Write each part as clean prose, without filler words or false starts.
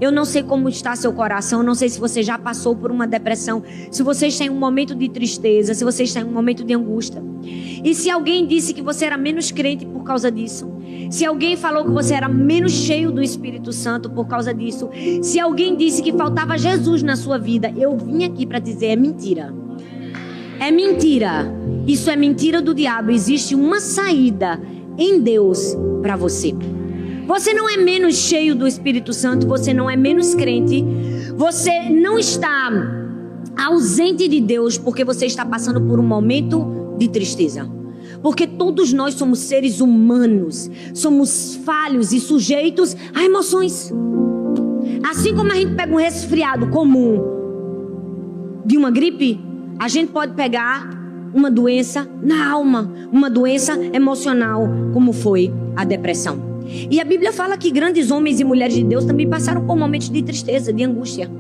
Eu não sei como está seu coração, não sei se você já passou por uma depressão, se você está em um momento de tristeza, se você está em um momento de angústia. E se alguém disse que você era menos crente por causa disso, se alguém falou que você era menos cheio do Espírito Santo por causa disso, se alguém disse que faltava Jesus na sua vida, eu vim aqui para dizer, é mentira. É mentira. Isso é mentira do diabo. Existe uma saída em Deus para você. Você não é menos cheio do Espírito Santo, você não é menos crente, você não está ausente de Deus porque você está passando por um momento de tristeza. Porque todos nós somos seres humanos, somos falhos e sujeitos a emoções. Assim como a gente pega um resfriado comum de uma gripe, a gente pode pegar uma doença na alma, uma doença emocional, como foi a depressão. E a Bíblia fala que grandes homens e mulheres de Deus também passaram por momentos de tristeza, de angústia.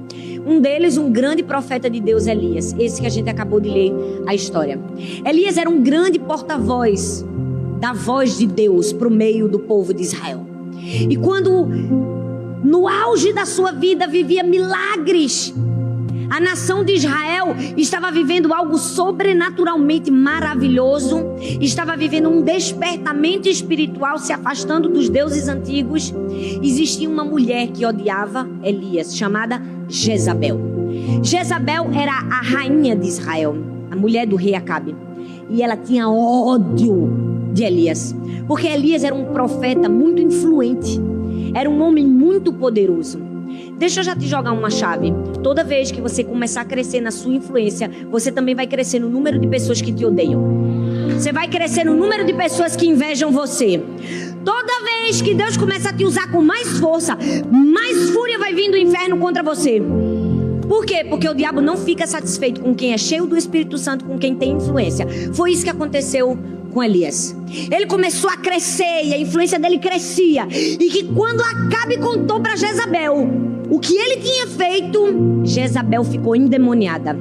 Um deles, um grande profeta de Deus, Elias. Esse que a gente acabou de ler a história. Elias era um grande porta-voz da voz de Deus para o meio do povo de Israel. E quando no auge da sua vida vivia milagres, a nação de Israel estava vivendo algo sobrenaturalmente maravilhoso, estava vivendo um despertamento espiritual, se afastando dos deuses antigos. Existia uma mulher que odiava Elias, chamada Jezabel. Jezabel era a rainha de Israel, a mulher do rei Acabe. E ela tinha ódio de Elias, porque Elias era um profeta muito influente, era um homem muito poderoso. Deixa eu já te jogar uma chave. Toda vez que você começar a crescer na sua influência, você também vai crescer no número de pessoas que te odeiam. Você vai crescer no número de pessoas que invejam você. Toda vez que Deus começa a te usar com mais força, mais fúria vai vir do inferno contra você. Por quê? Porque o diabo não fica satisfeito com quem é cheio do Espírito Santo, com quem tem influência. Foi isso que aconteceu com Elias. Ele começou a crescer e a influência dele crescia. E que quando Acabe contou para Jezabel o que ele tinha feito, Jezabel ficou endemoniada.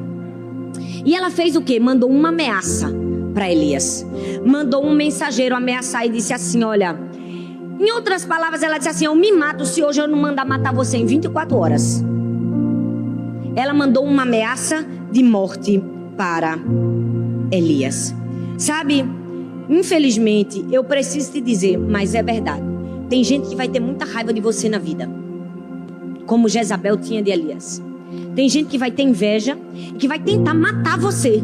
E ela fez o quê? Mandou uma ameaça para Elias. Mandou um mensageiro ameaçar e disse assim, olha... Em outras palavras, ela disse assim, eu me mato se hoje eu não mandar matar você em 24 horas. Ela mandou uma ameaça de morte para Elias. Sabe, infelizmente, eu preciso te dizer, mas é verdade. Tem gente que vai ter muita raiva de você na vida, como Jezabel tinha de Elias. Tem gente que vai ter inveja e que vai tentar matar você.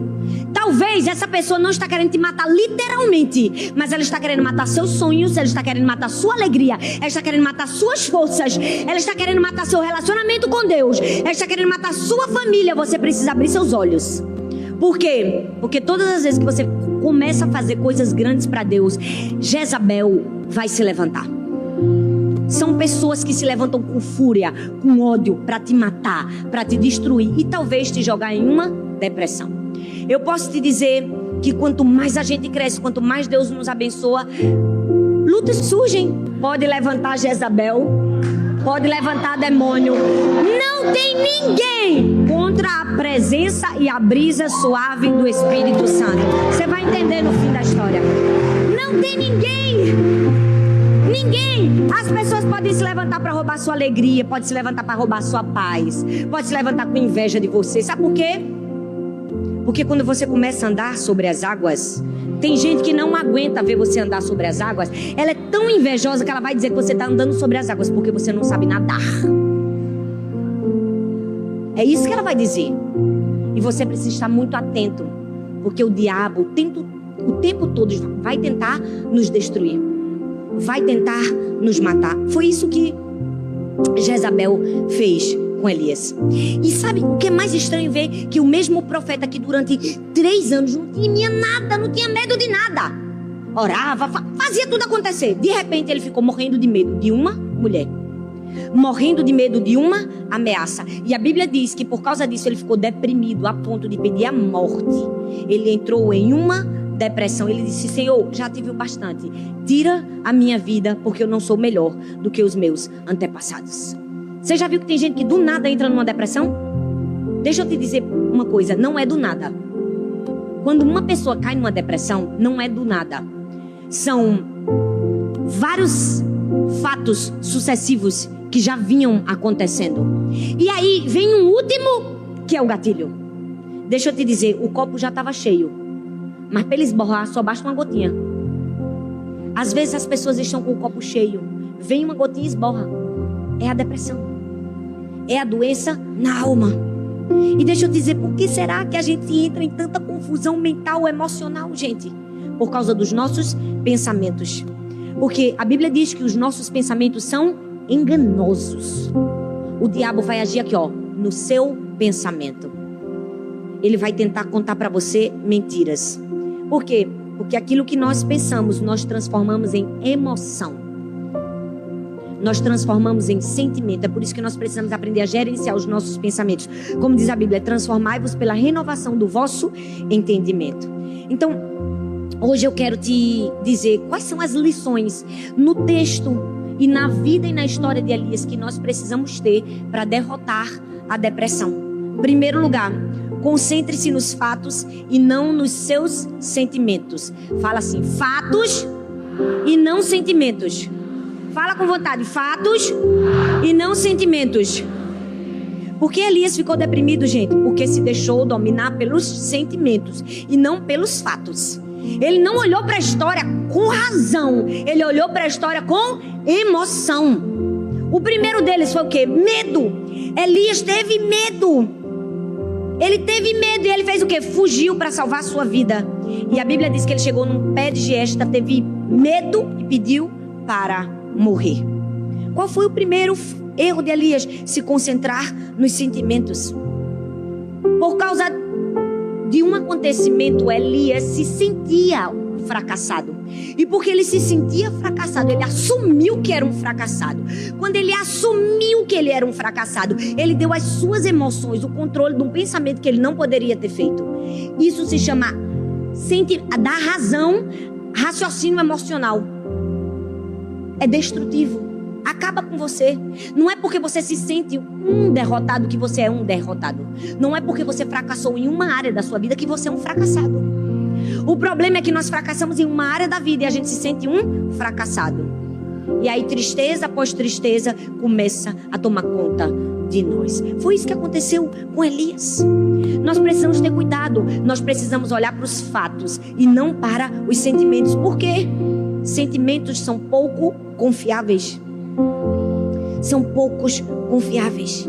Talvez essa pessoa não está querendo te matar literalmente, mas ela está querendo matar seus sonhos, ela está querendo matar sua alegria, ela está querendo matar suas forças, ela está querendo matar seu relacionamento com Deus, ela está querendo matar sua família. Você precisa abrir seus olhos. Por quê? Porque todas as vezes que você começa a fazer coisas grandes para Deus, Jezabel vai se levantar. São pessoas que se levantam com fúria, com ódio, para te matar, para te destruir e talvez te jogar em uma depressão. Eu posso te dizer que quanto mais a gente cresce, quanto mais Deus nos abençoa, lutas surgem. Pode levantar Jezabel, pode levantar demônio. Não tem ninguém contra a presença e a brisa suave do Espírito Santo. Você vai entender no fim da história. Não tem ninguém. Ninguém. As pessoas podem se levantar para roubar sua alegria, pode se levantar para roubar sua paz, pode se levantar com inveja de você. Sabe por quê? Porque quando você começa a andar sobre as águas, tem gente que não aguenta ver você andar sobre as águas. Ela é tão invejosa que ela vai dizer que você está andando sobre as águas porque você não sabe nadar. É isso que ela vai dizer. E você precisa estar muito atento, porque o diabo o tempo todo vai tentar nos destruir, vai tentar nos matar. Foi isso que Jezabel fez com Elias. E sabe o que é mais estranho? Ver que o mesmo profeta que durante 3 anos não tinha nada, não tinha medo de nada, orava, fazia tudo acontecer. De repente ele ficou morrendo de medo de uma mulher, morrendo de medo de uma ameaça. E a Bíblia diz que por causa disso ele ficou deprimido a ponto de pedir a morte. Ele entrou em uma depressão. Ele disse: Senhor, já tive o bastante, tira a minha vida, porque eu não sou melhor do que os meus antepassados. Você já viu que tem gente que do nada entra numa depressão? Deixa eu te dizer uma coisa, não é do nada. Quando uma pessoa cai numa depressão, não é do nada. São vários fatos sucessivos que já vinham acontecendo. E aí vem um último, que é o gatilho. Deixa eu te dizer, o copo já estava cheio, mas para ele esborrar só basta uma gotinha. Às vezes as pessoas estão com o copo cheio, vem uma gotinha e esborra. É a depressão, é a doença na alma. E deixa eu te dizer, por que será que a gente entra em tanta confusão mental, emocional, gente? Por causa dos nossos pensamentos. Porque a Bíblia diz que os nossos pensamentos são enganosos. O diabo vai agir aqui, ó, no seu pensamento. Ele vai tentar contar para você mentiras. Por quê? Porque aquilo que nós pensamos, nós transformamos em emoção. Nós transformamos em sentimento. É por isso que nós precisamos aprender a gerenciar os nossos pensamentos. Como diz a Bíblia, transformai-vos pela renovação do vosso entendimento. Então, hoje eu quero te dizer quais são as lições no texto e na vida e na história de Elias que nós precisamos ter para derrotar a depressão. Em primeiro lugar, concentre-se nos fatos e não nos seus sentimentos. Fala assim, fatos e não sentimentos. Fala com vontade, fatos e não sentimentos. Por que Elias ficou deprimido, gente? Porque se deixou dominar pelos sentimentos e não pelos fatos. Ele não olhou para a história com razão, ele olhou para a história com emoção. O primeiro deles foi o quê? Medo. Elias teve medo. Ele teve medo e ele fez o quê? Fugiu para salvar a sua vida. E a Bíblia diz que ele chegou num pé de giesta, teve medo e pediu para morrer. Qual foi o primeiro erro de Elias? Se concentrar nos sentimentos. Por causa de um acontecimento, Elias se sentia fracassado. E porque ele se sentia fracassado, ele assumiu que era um fracassado. Quando ele assumiu que ele era um fracassado, ele deu às suas emoções o controle de um pensamento que ele não poderia ter feito. Isso se chama da razão, raciocínio emocional. É destrutivo. Acaba com você. Não é porque você se sente um derrotado que você é um derrotado. Não é porque você fracassou em uma área da sua vida que você é um fracassado. O problema é que nós fracassamos em uma área da vida e a gente se sente um fracassado. E aí tristeza após tristeza começa a tomar conta de nós. Foi isso que aconteceu com Elias. Nós precisamos ter cuidado. Nós precisamos olhar para os fatos e não para os sentimentos. Por quê? Sentimentos são pouco confiáveis. São poucos confiáveis.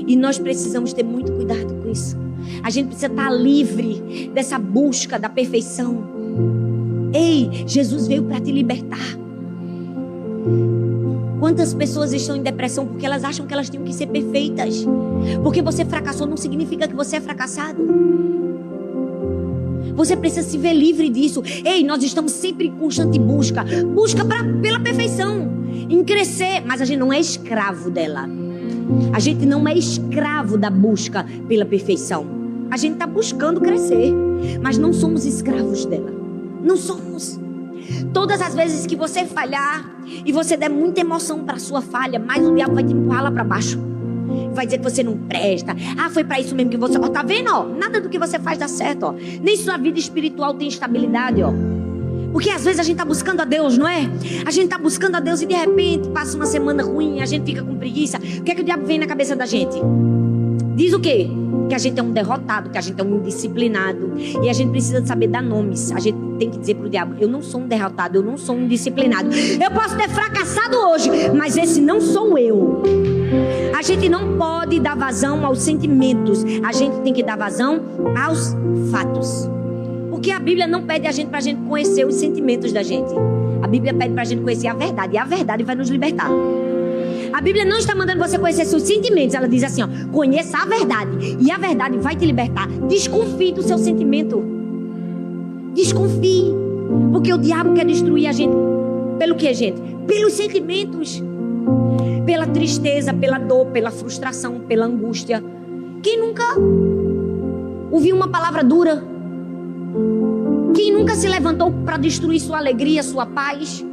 E nós precisamos ter muito cuidado com isso. A gente precisa estar livre dessa busca da perfeição. Ei, Jesus veio para te libertar. Quantas pessoas estão em depressão porque elas acham que elas tinham que ser perfeitas? Porque você fracassou não significa que você é fracassado. Você precisa se ver livre disso. Ei, nós estamos sempre em constante busca. Busca pela perfeição. Em crescer. Mas a gente não é escravo dela. A gente não é escravo da busca pela perfeição. A gente está buscando crescer. Mas não somos escravos dela. Não somos. Todas as vezes que você falhar e você der muita emoção para a sua falha, mais o diabo vai te empurrar lá para baixo. Vai dizer que você não presta. Ah, foi para isso mesmo que você... Ó, tá vendo, ó? Nada do que você faz dá certo, ó. Nem sua vida espiritual tem estabilidade, ó. Porque às vezes a gente tá buscando a Deus, não é? A gente tá buscando a Deus e de repente passa uma semana ruim, a gente fica com preguiça. O que é que o diabo vem na cabeça da gente? Diz o quê? Que a gente é um derrotado, que a gente é um indisciplinado. E a gente precisa de saber dar nomes. A gente tem que dizer pro diabo, eu não sou um derrotado, eu não sou um indisciplinado. Eu posso ter fracassado hoje, mas esse não sou eu. A gente não pode dar vazão aos sentimentos. A gente tem que dar vazão aos fatos. Porque a Bíblia não pede a gente pra gente conhecer os sentimentos da gente. A Bíblia pede pra gente conhecer a verdade. E a verdade vai nos libertar. A Bíblia não está mandando você conhecer seus sentimentos. Ela diz assim, ó, conheça a verdade. E a verdade vai te libertar. Desconfie do seu sentimento. Desconfie. Porque o diabo quer destruir a gente. Pelo que, gente? Pelos sentimentos. Pela tristeza, pela dor, pela frustração, pela angústia. Quem nunca ouviu uma palavra dura? Quem nunca se levantou para destruir sua alegria, sua paz?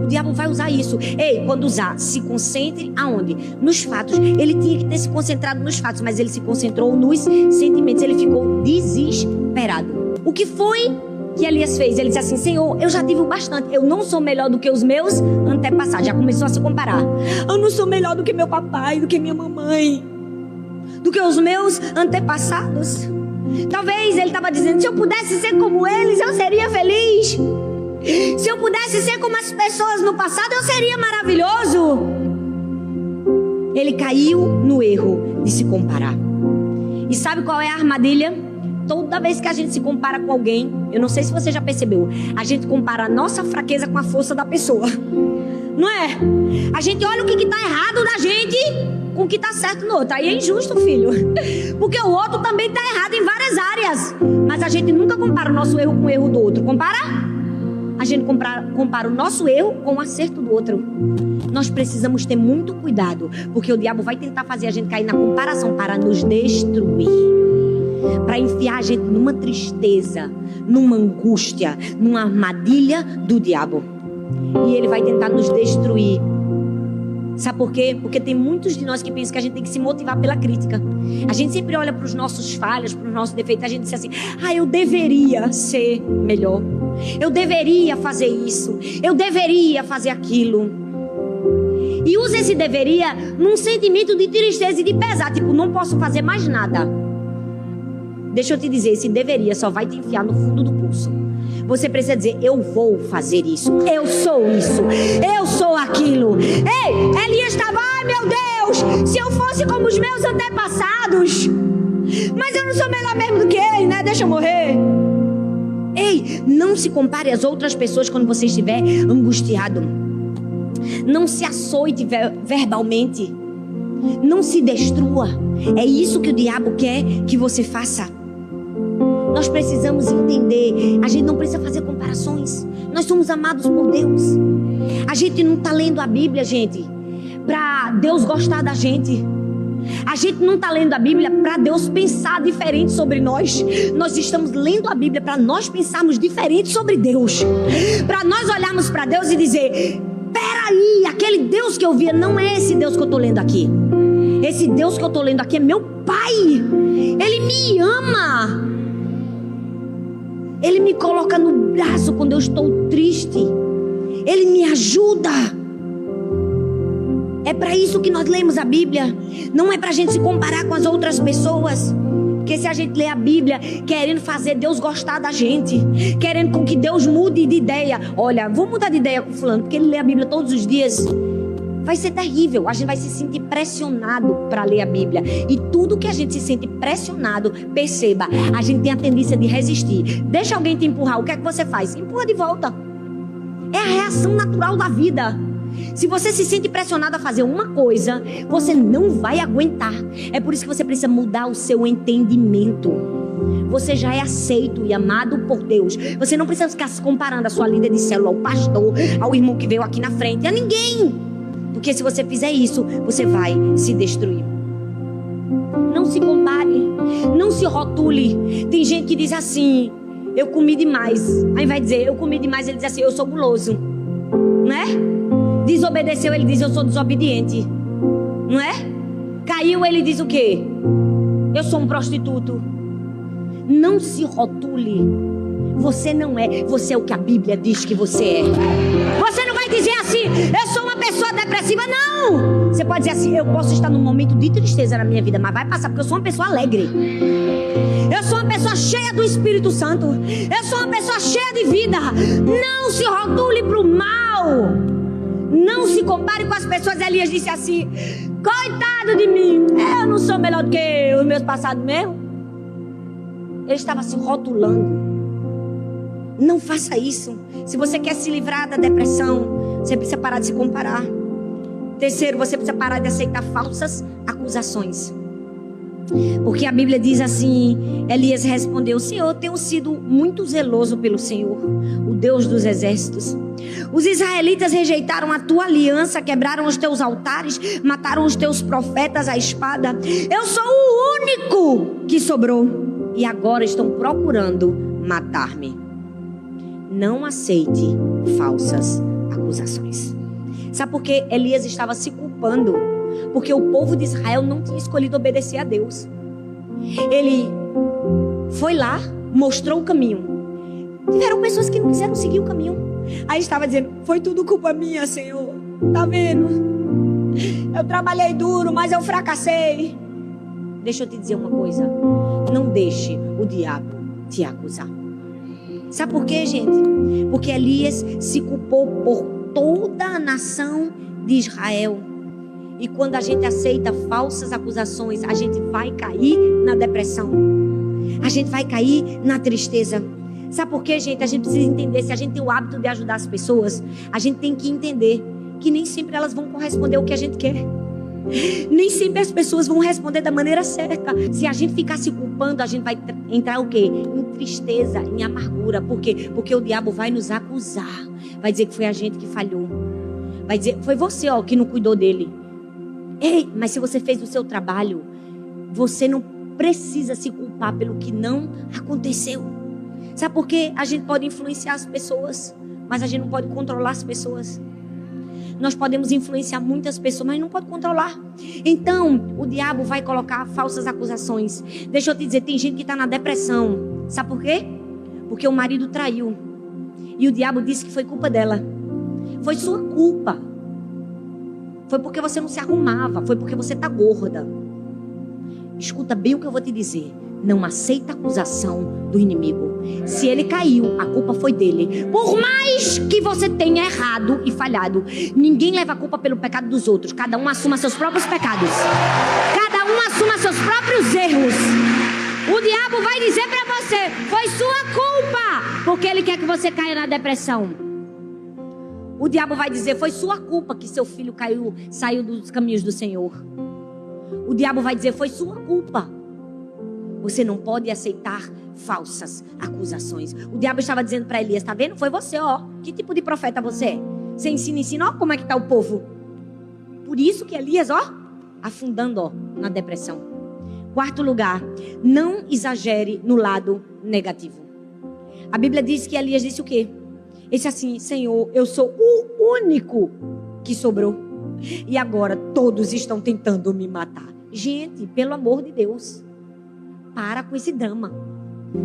O diabo vai usar isso. Ei, quando usar, se concentre aonde? Nos fatos. Ele tinha que ter se concentrado nos fatos, mas ele se concentrou nos sentimentos. Ele ficou desesperado. O que foi que Elias fez? Ele disse assim: Senhor, eu já tive o bastante. Eu não sou melhor do que os meus antepassados. Já começou a se comparar. Eu não sou melhor do que meu papai, do que minha mamãe, do que os meus antepassados. Talvez ele estava dizendo: se eu pudesse ser como eles, eu seria feliz. Se eu pudesse ser como as pessoas no passado, eu seria maravilhoso. Ele caiu no erro de se comparar. E sabe qual é a armadilha? Toda vez que a gente se compara com alguém, eu não sei se você já percebeu, a gente compara a nossa fraqueza com a força da pessoa. Não é? A gente olha o que está errado da gente com o que está certo no outro. Aí é injusto, filho. Porque o outro também está errado em várias áreas. Mas a gente nunca compara o nosso erro com o erro do outro. Compara? A gente compara o nosso erro com o acerto do outro. Nós precisamos ter muito cuidado, porque o diabo vai tentar fazer a gente cair na comparação para nos destruir, para enfiar a gente numa tristeza, numa angústia, numa armadilha do diabo. E ele vai tentar nos destruir. Sabe por quê? Porque tem muitos de nós que pensam que a gente tem que se motivar pela crítica. A gente sempre olha para os nossos falhas, para os nossos defeitos. A gente diz assim: eu deveria ser melhor. Eu deveria fazer isso. Eu deveria fazer aquilo. E usa esse deveria num sentimento de tristeza e de pesar. Tipo, não posso fazer mais nada. Deixa eu te dizer, esse deveria só vai te enfiar no fundo do poço. Você precisa dizer: eu vou fazer isso, eu sou isso, eu sou aquilo. Ei, Elias estava: ai meu Deus, se eu fosse como os meus antepassados. Mas eu não sou melhor mesmo do que ele, né? Deixa eu morrer. Ei, não se compare às outras pessoas quando você estiver angustiado. Não se açoite verbalmente. Não se destrua. É isso que o diabo quer que você faça. Nós precisamos entender, a gente não precisa fazer comparações. Nós somos amados por Deus. A gente não está lendo a Bíblia, gente, para Deus gostar da gente. A gente não está lendo a Bíblia para Deus pensar diferente sobre nós. Nós estamos lendo a Bíblia para nós pensarmos diferente sobre Deus. Para nós olharmos para Deus e dizer: peraí, aquele Deus que eu via não é esse Deus que eu estou lendo aqui. Esse Deus que eu estou lendo aqui é meu Pai. Ele me ama. Ele me coloca no braço quando eu estou triste. Ele me ajuda. É para isso que nós lemos a Bíblia. Não é para a gente se comparar com as outras pessoas. Porque se a gente lê a Bíblia querendo fazer Deus gostar da gente, querendo com que Deus mude de ideia. Olha, vou mudar de ideia com fulano, porque ele lê a Bíblia todos os dias. Vai ser terrível. A gente vai se sentir pressionado para ler a Bíblia. E tudo que a gente se sente pressionado, perceba, a gente tem a tendência de resistir. Deixa alguém te empurrar, o que é que você faz? Empurra de volta. É a reação natural da vida. Se você se sente pressionado a fazer uma coisa, você não vai aguentar. É por isso que você precisa mudar o seu entendimento. Você já é aceito e amado por Deus. Você não precisa ficar se comparando a sua líder de célula, ao pastor, ao irmão que veio aqui na frente, a ninguém. Porque se você fizer isso, você vai se destruir. Não se compare, não se rotule. Tem gente que diz assim: eu comi demais. Aí vai dizer: eu comi demais, ele diz assim: eu sou guloso. Não é? Desobedeceu, ele diz: eu sou desobediente. Não é? Caiu, ele diz o quê? Eu sou um prostituto. Não se rotule. Você não é, você é o que a Bíblia diz que você é. Você não vai dizer assim: eu sou uma pessoa depressiva. Não! Você pode dizer assim: eu posso estar num momento de tristeza na minha vida, mas vai passar, porque eu sou uma pessoa alegre. Eu sou uma pessoa cheia do Espírito Santo. Eu sou uma pessoa cheia de vida. Não se rotule pro mal. Não se compare com as pessoas. Elias disse assim: coitado de mim, eu não sou melhor do que os meus passados mesmo. Ele estava se rotulando. Não faça isso. Se você quer se livrar da depressão, você precisa parar de se comparar. Terceiro, você precisa parar de aceitar falsas acusações. Porque a Bíblia diz assim: Elias respondeu: Senhor, eu tenho sido muito zeloso pelo Senhor, o Deus dos exércitos. Os israelitas rejeitaram a tua aliança, quebraram os teus altares, mataram os teus profetas à espada. Eu sou o único que sobrou e agora estão procurando matar-me. Não aceite falsas acusações. Sabe por que Elias estava se culpando? Porque o povo de Israel não tinha escolhido obedecer a Deus. Ele foi lá, mostrou o caminho, Tiveram pessoas que não quiseram seguir o caminho. Aí estava dizendo, foi tudo culpa minha, Senhor. Tá vendo? Eu trabalhei duro, mas eu fracassei. Deixa eu te dizer uma coisa. Não deixe o diabo te acusar. Sabe por quê, gente? Porque Elias se culpou por toda a nação de Israel. E quando a gente aceita falsas acusações, a gente vai cair na depressão. A gente vai cair na tristeza. Sabe por quê, gente? A gente precisa entender, se a gente tem o hábito de ajudar as pessoas, a gente tem que entender que nem sempre elas vão corresponder ao que a gente quer. Nem sempre as pessoas vão responder da maneira certa. Se a gente ficar se culpando, a gente vai entrar o quê? Em tristeza, em amargura. Por quê? Porque o diabo vai nos acusar. Vai dizer que foi a gente que falhou. Vai dizer, foi você, que não cuidou dele. Ei, mas se você fez o seu trabalho, você não precisa se culpar pelo que não aconteceu. Sabe por quê? A gente pode influenciar as pessoas, mas a gente não pode controlar as pessoas. Nós podemos influenciar muitas pessoas, mas não pode controlar. Então, o diabo vai colocar falsas acusações. Deixa eu te dizer, tem gente que está na depressão. Sabe por quê? Porque o marido traiu. E o diabo disse que foi culpa dela. Foi sua culpa. Foi porque você não se arrumava. Foi porque você está gorda. Escuta bem o que eu vou te dizer. Não aceita a acusação do inimigo. Se ele caiu, a culpa foi dele. Por mais que você tenha errado e falhado, ninguém leva a culpa pelo pecado dos outros. Cada um assuma seus próprios pecados. Cada um assuma seus próprios erros. O diabo vai dizer pra você, foi sua culpa, porque ele quer que você caia na depressão. O diabo vai dizer, foi sua culpa que seu filho saiu dos caminhos do Senhor. O diabo vai dizer, foi sua culpa. Você não pode aceitar falsas acusações. O diabo estava dizendo para Elias, tá vendo? Foi você, Que tipo de profeta você é? Você ensina, como é que tá o povo. Por isso que Elias, afundando, na depressão. Quarto lugar, não exagere no lado negativo. A Bíblia diz que Elias disse o quê? Disse assim, Senhor, eu sou o único que sobrou. E agora todos estão tentando me matar. Gente, pelo amor de Deus. Para com esse drama.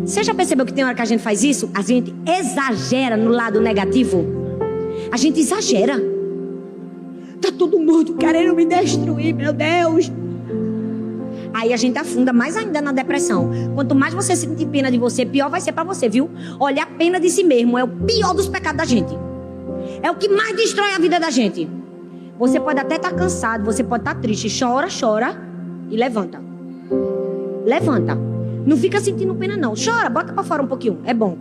Você já percebeu que tem hora que a gente faz isso? A gente exagera no lado negativo. A gente exagera. Tá todo mundo querendo me destruir, meu Deus. Aí a gente afunda mais ainda na depressão. Quanto mais você sentir pena de você, pior vai ser pra você, viu? Olha, a pena de si mesmo é o pior dos pecados da gente. É o que mais destrói a vida da gente. Você pode até estar cansado, você pode estar triste. Chora, chora e levanta. Levanta. Não fica sentindo pena, não. Chora, bota pra fora um pouquinho. É bom.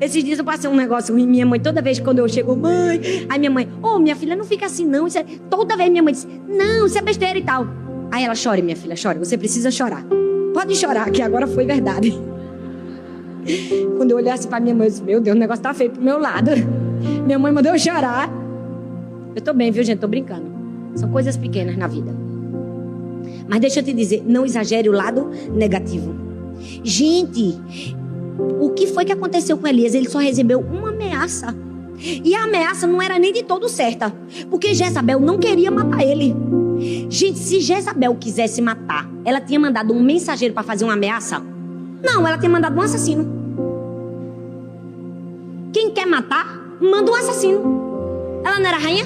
Esses dias eu passei um negócio ruim. Minha mãe, toda vez quando eu chego, mãe... Aí minha mãe, minha filha, não fica assim, não. Isso é... Toda vez minha mãe diz, não, isso é besteira e tal. Aí ela, chore, minha filha, chore. Você precisa chorar. Pode chorar, que agora foi verdade. Quando eu olhasse pra minha mãe, eu disse, meu Deus, o negócio tá feio pro meu lado. Minha mãe mandou eu chorar. Eu tô bem, viu, gente? Tô brincando. São coisas pequenas na vida. Mas deixa eu te dizer, não exagere o lado negativo. Gente, o que foi que aconteceu com Elias? Ele só recebeu uma ameaça. E a ameaça não era nem de todo certa. Porque Jezabel não queria matar ele. Gente, se Jezabel quisesse matar, ela tinha mandado um mensageiro para fazer uma ameaça? Não, ela tinha mandado um assassino. Quem quer matar, manda um assassino. Ela não era rainha?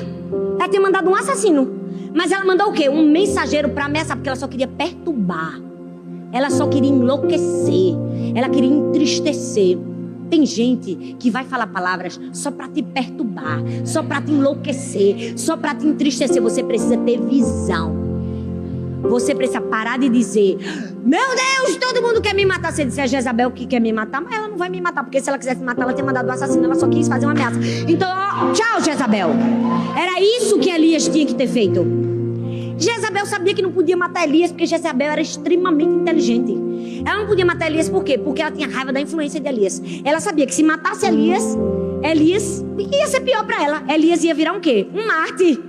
Ela tinha mandado um assassino. Mas ela mandou o quê? Um mensageiro para ameaçar, porque ela só queria perturbar. Ela só queria enlouquecer. Ela queria entristecer. Tem gente que vai falar palavras só para te perturbar, só para te enlouquecer, só para te entristecer. Você precisa ter visão. Você precisa parar de dizer, meu Deus, todo mundo quer me matar. Você disse, é Jezabel que quer me matar, mas ela não vai me matar, porque se ela quisesse me matar, ela tinha mandado o assassino, ela só quis fazer uma ameaça. Então, tchau, Jezabel. Era isso que Elias tinha que ter feito. Jezabel sabia que não podia matar Elias, porque Jezabel era extremamente inteligente. Ela não podia matar Elias por quê? Porque ela tinha raiva da influência de Elias. Ela sabia que se matasse Elias ia ser pior para ela. Elias ia virar um quê? Um mártir.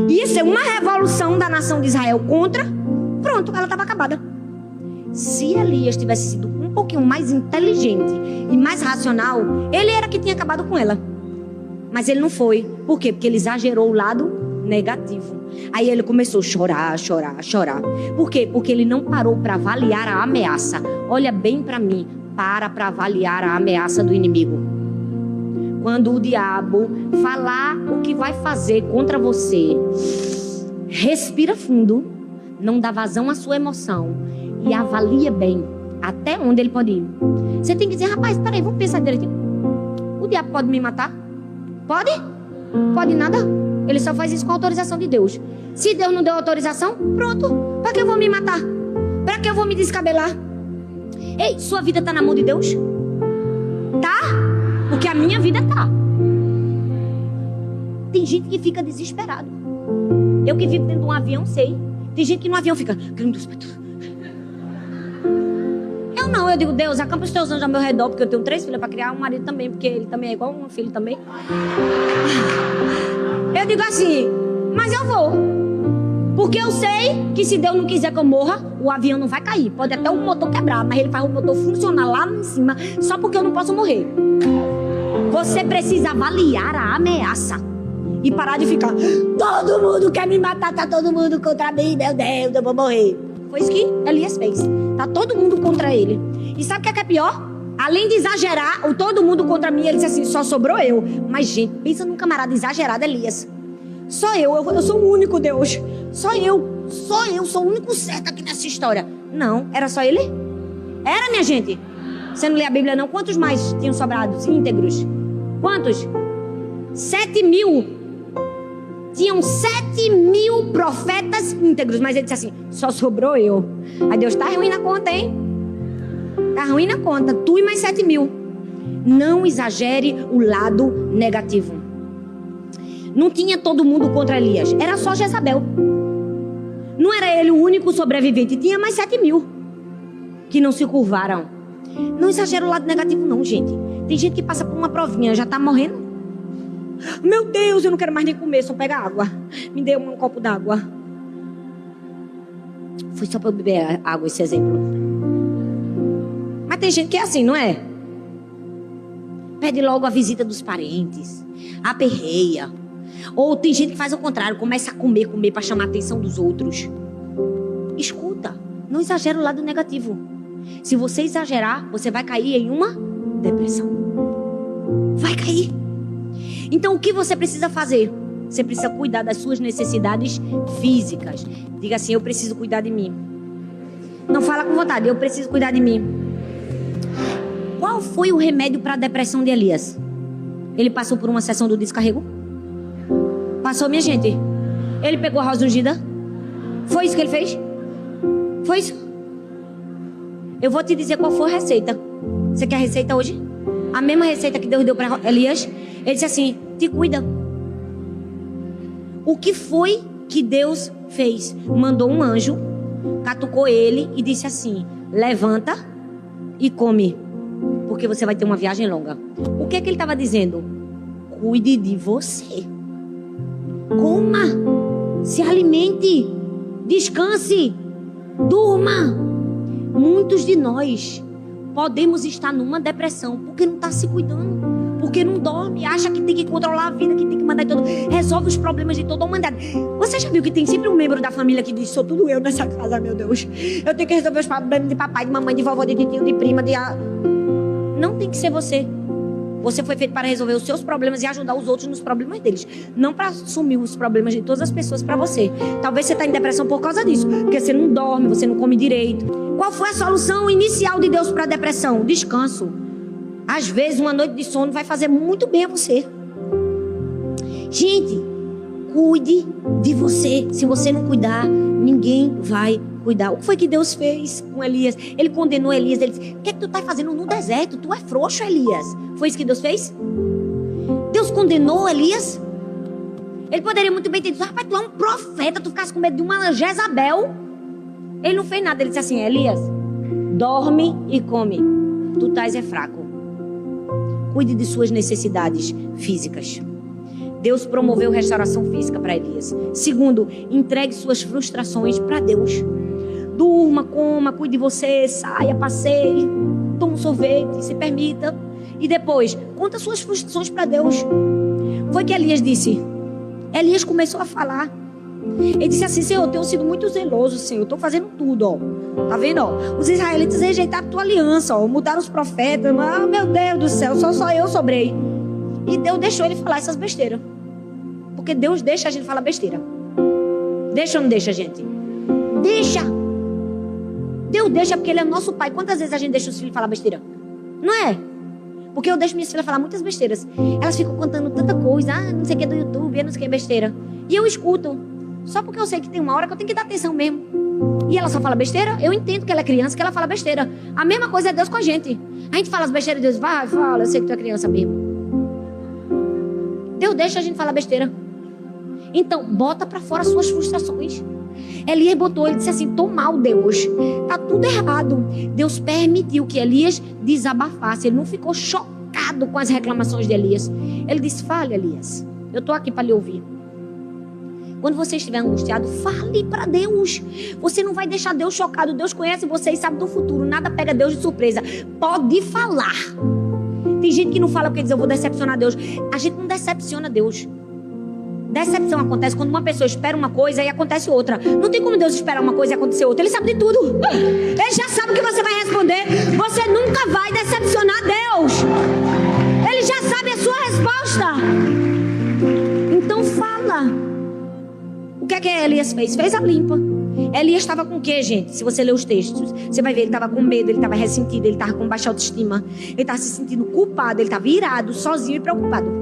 Ia ser uma revolução da nação de Israel contra. Pronto, ela estava acabada. Se Elias tivesse sido um pouquinho mais inteligente e mais racional, ele era que tinha acabado com ela. Mas ele não foi. Por quê? Porque ele exagerou o lado negativo. Aí ele começou a chorar, chorar, chorar. Por quê? Porque ele não parou para avaliar a ameaça. Olha bem para mim. para avaliar a ameaça do inimigo. Quando o diabo falar o que vai fazer contra você, respira fundo, não dá vazão à sua emoção e avalia bem até onde ele pode ir. Você tem que dizer, rapaz, peraí, vamos pensar direitinho. O diabo pode me matar? Pode? Pode nada. Ele só faz isso com a autorização de Deus. Se Deus não deu autorização, pronto. Para que eu vou me matar? Para que eu vou me descabelar? Ei, sua vida está na mão de Deus? Tá? Porque a minha vida tá. Tem gente que fica desesperado. Eu que vivo dentro de um avião, sei. Tem gente que no avião fica... Eu não, eu digo, Deus, acampa os teus anjos ao meu redor, porque eu tenho 3 filhas para criar, um marido também, porque ele também é igual um filho também. Eu digo assim, mas eu vou. Porque eu sei que se Deus não quiser que eu morra, o avião não vai cair. Pode até o motor quebrar, mas ele faz o motor funcionar lá em cima, só porque eu não posso morrer. Você precisa avaliar a ameaça e parar de ficar, todo mundo quer me matar, tá todo mundo contra mim, meu Deus, eu vou morrer. Foi isso que Elias fez. Tá todo mundo contra ele. E sabe o que é pior? Além de exagerar, o todo mundo contra mim, ele disse assim, só sobrou eu. Mas, gente, pensa num camarada exagerado, Elias. Só eu sou o único Deus. Só eu sou o único certo aqui nessa história. Não, era só ele? Era, minha gente. Você não lê a Bíblia, não? Quantos mais tinham sobrado íntegros? Quantos? 7.000. Tinham 7.000 profetas íntegros. Mas ele disse assim, só sobrou eu. Aí Deus, tá ruim na conta, hein? Tá ruim na conta. Tu e mais 7.000. Não exagere o lado negativo. Não tinha todo mundo contra Elias. Era só Jezabel. Não era ele o único sobrevivente. Tinha mais 7.000 que não se curvaram. Não exagera o lado negativo não, gente. Tem gente que passa por uma provinha, já tá morrendo. Meu Deus, eu não quero mais nem comer, só pega água. Me dê um copo d'água. Foi só para eu beber água esse exemplo. Mas tem gente que é assim, não é? Pede logo a visita dos parentes. Aperreia. Ou tem gente que faz o contrário, começa a comer para chamar a atenção dos outros. Escuta, não exagera o lado negativo. Se você exagerar, você vai cair em uma depressão. Vai cair. Então o que você precisa fazer? Você precisa cuidar das suas necessidades físicas. Diga assim, eu preciso cuidar de mim. Não fala com vontade, eu preciso cuidar de mim. Qual foi o remédio para a depressão de Elias? Ele passou por uma sessão do descarrego? Passou, minha gente? Ele pegou a rosa ungida? Foi isso que ele fez? Foi isso? Eu vou te dizer qual foi a receita. Você quer a receita hoje? A mesma receita que Deus deu para Elias. Ele disse assim, te cuida. O que foi que Deus fez? Mandou um anjo, catucou ele e disse assim, levanta e come, porque você vai ter uma viagem longa. O que é que ele estava dizendo? Cuide de você. Coma, se alimente, descanse, durma. Muitos de nós podemos estar numa depressão porque não está se cuidando, porque não dorme, acha que tem que controlar a vida, que tem que mandar tudo, resolve os problemas de toda a humanidade. Você já viu que tem sempre um membro da família que diz, sou tudo eu nessa casa, meu Deus. Eu tenho que resolver os problemas de papai, de mamãe, de vovó, de tio, de prima, Não tem que ser você. Você foi feito para resolver os seus problemas e ajudar os outros nos problemas deles. Não para assumir os problemas de todas as pessoas para você. Talvez você está em depressão por causa disso. Porque você não dorme, você não come direito. Qual foi a solução inicial de Deus para a depressão? Descanso. Às vezes uma noite de sono vai fazer muito bem a você. Gente, cuide de você. Se você não cuidar, ninguém vai cuidar. O que foi que Deus fez com Elias? Ele condenou Elias. Ele disse, o que é que tu está fazendo no deserto? Tu é frouxo, Elias. Foi isso que Deus fez? Deus condenou Elias? Ele poderia muito bem ter dito, rapaz, tu é um profeta, tu ficasse com medo de uma Jezabel. Ele não fez nada. Ele disse assim, Elias, dorme e come. Tu estás fraco. Cuide de suas necessidades físicas. Deus promoveu restauração física para Elias. Segundo, entregue suas frustrações para Deus. Durma, coma, cuide de você, saia, passeie, toma um sorvete, se permita. E depois, conta suas frustrações para Deus. Foi que Elias disse. Elias começou a falar. Ele disse assim: Senhor, eu tenho sido muito zeloso, Senhor. Eu estou fazendo tudo, ó. Tá vendo, ó? Os israelitas rejeitaram a tua aliança, ó. Mudaram os profetas. Ah, meu Deus do céu, só eu sobrei. E Deus deixou ele falar essas besteiras. Porque Deus deixa a gente falar besteira. Deixa ou não deixa, gente? Deixa. Deus deixa porque Ele é nosso Pai. Quantas vezes a gente deixa os filhos falar besteira? Não é? Porque eu deixo minhas filhas falar muitas besteiras. Elas ficam contando tanta coisa. Ah, não sei o que do YouTube, não sei o que besteira. E eu escuto. Só porque eu sei que tem uma hora que eu tenho que dar atenção mesmo. E ela só fala besteira. Eu entendo que ela é criança, que ela fala besteira. A mesma coisa é Deus com a gente. A gente fala as besteiras e Deus vai, fala. Eu sei que tu é criança mesmo. Deus deixa a gente falar besteira. Então, bota pra fora as suas frustrações. Elias botou, ele disse assim: tô mal, Deus. Tá tudo errado. Deus permitiu que Elias desabafasse. Ele não ficou chocado com as reclamações de Elias. Ele disse: fale, Elias. Eu tô aqui para lhe ouvir. Quando você estiver angustiado, fale para Deus. Você não vai deixar Deus chocado. Deus conhece você e sabe do futuro. Nada pega Deus de surpresa. Pode falar. Tem gente que não fala porque diz: eu vou decepcionar Deus. A gente não decepciona Deus. Decepção acontece quando uma pessoa espera uma coisa e acontece outra. Não tem como Deus esperar uma coisa e acontecer outra. Ele sabe de tudo. Ele já sabe o que você vai responder. Você nunca vai decepcionar Deus. Ele já sabe a sua resposta. Então fala. O que é que Elias fez? Fez a limpa. Elias estava com o quê, gente? Se você ler os textos, você vai ver, ele estava com medo, ele estava ressentido, ele estava com baixa autoestima, ele estava se sentindo culpado, ele estava irado, sozinho e preocupado.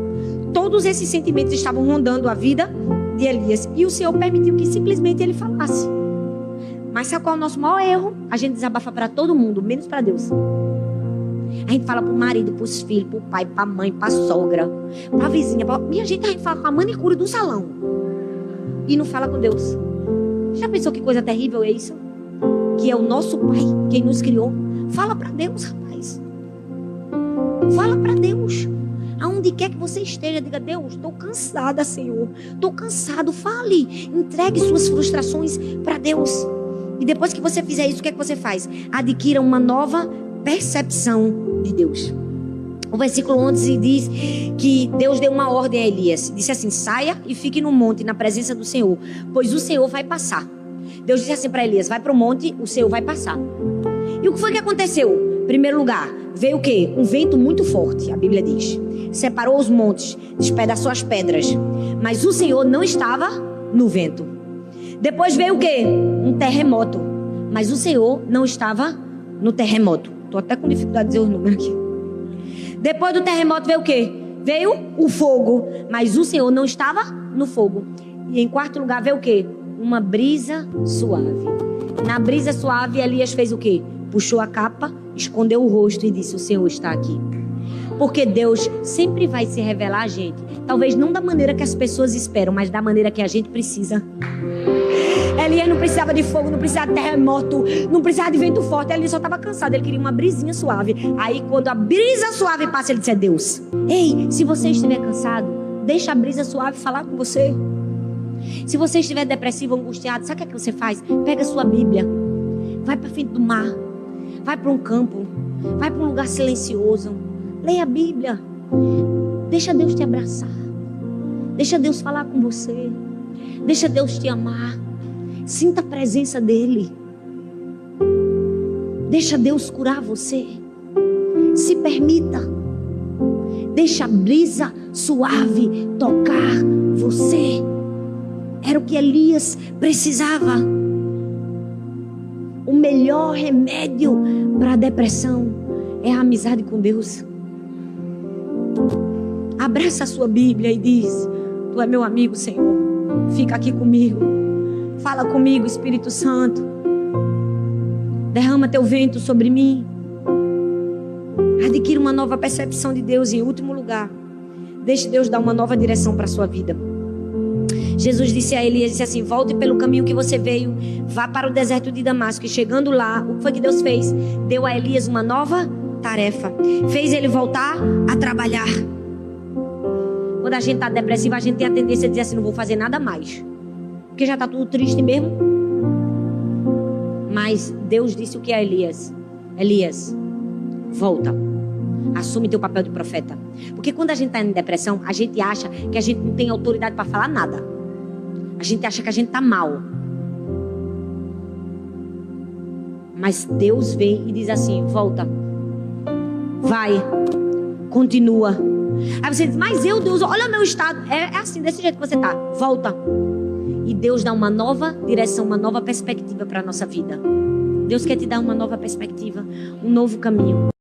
Todos esses sentimentos estavam rondando a vida de Elias. E o Senhor permitiu que simplesmente ele falasse. Mas sabe qual é o nosso maior erro? A gente desabafa para todo mundo, menos para Deus. A gente fala pro marido, pros filhos, pro pai, pra mãe, pra sogra, pra vizinha. Minha gente, a gente fala com a manicure do salão. E não fala com Deus. Já pensou que coisa terrível é isso? Que é o nosso Pai, quem nos criou. Fala para Deus, rapaz. Fala para Deus. Aonde quer que você esteja, diga: Deus, estou cansada, Senhor. Estou cansado. Fale. Entregue suas frustrações para Deus. E depois que você fizer isso, o que é que você faz? Adquira uma nova percepção de Deus. O versículo 11 diz que Deus deu uma ordem a Elias. Disse assim: saia e fique no monte, na presença do Senhor, pois o Senhor vai passar. Deus disse assim para Elias: vai para o monte, o Senhor vai passar. E o que foi que aconteceu? Em primeiro lugar, veio o quê? Um vento muito forte, a Bíblia diz. Separou os montes, despedaçou as pedras. Mas o Senhor não estava no vento. Depois veio o quê? Um terremoto. Mas o Senhor não estava no terremoto. Estou até com dificuldade de dizer os números aqui. Depois do terremoto veio o quê? Veio o fogo. Mas o Senhor não estava no fogo. E em quarto lugar veio o quê? Uma brisa suave. Na brisa suave, Elias fez o quê? Puxou a capa, escondeu o rosto e disse: o Senhor está aqui. Porque Deus sempre vai se revelar a gente. Talvez não da maneira que as pessoas esperam, mas da maneira que a gente precisa. Elias não precisava de fogo, não precisava de terremoto, não precisava de vento forte. Elias só estava cansado, ele queria uma brisinha suave. Aí quando a brisa suave passa, ele disse: é Deus. Ei, se você estiver cansado, deixa a brisa suave falar com você. Se você estiver depressivo, angustiado, sabe o que você faz? Pega a sua Bíblia, vai para frente do mar, vai para um campo, vai para um lugar silencioso. Leia a Bíblia. Deixa Deus te abraçar. Deixa Deus falar com você. Deixa Deus te amar. Sinta a presença dEle. Deixa Deus curar você. Se permita. Deixa a brisa suave tocar você. Era o que Elias precisava. O melhor remédio para a depressão é a amizade com Deus. Abraça a sua Bíblia e diz: tu é meu amigo, Senhor. Fica aqui comigo. Fala comigo, Espírito Santo. Derrama teu vento sobre mim. Adquira uma nova percepção de Deus. E em último lugar, deixe Deus dar uma nova direção para a sua vida. Jesus disse a Elias, disse assim: volte pelo caminho que você veio, vá para o deserto de Damasco. E chegando lá, o que foi que Deus fez? Deu a Elias uma nova tarefa. Fez ele voltar a trabalhar. Quando a gente está depressivo, a gente tem a tendência a dizer assim: não vou fazer nada mais, porque já está tudo triste mesmo. Mas Deus disse o que a Elias? Elias, volta. Assume teu papel de profeta. Porque quando a gente está em depressão, a gente acha que a gente não tem autoridade para falar nada. A gente acha que a gente está mal. Mas Deus vem e diz assim: volta, vai, continua. Aí você diz: mas Deus, olha o meu estado. É assim, desse jeito que você está. Volta. E Deus dá uma nova direção, uma nova perspectiva para a nossa vida. Deus quer te dar uma nova perspectiva, um novo caminho.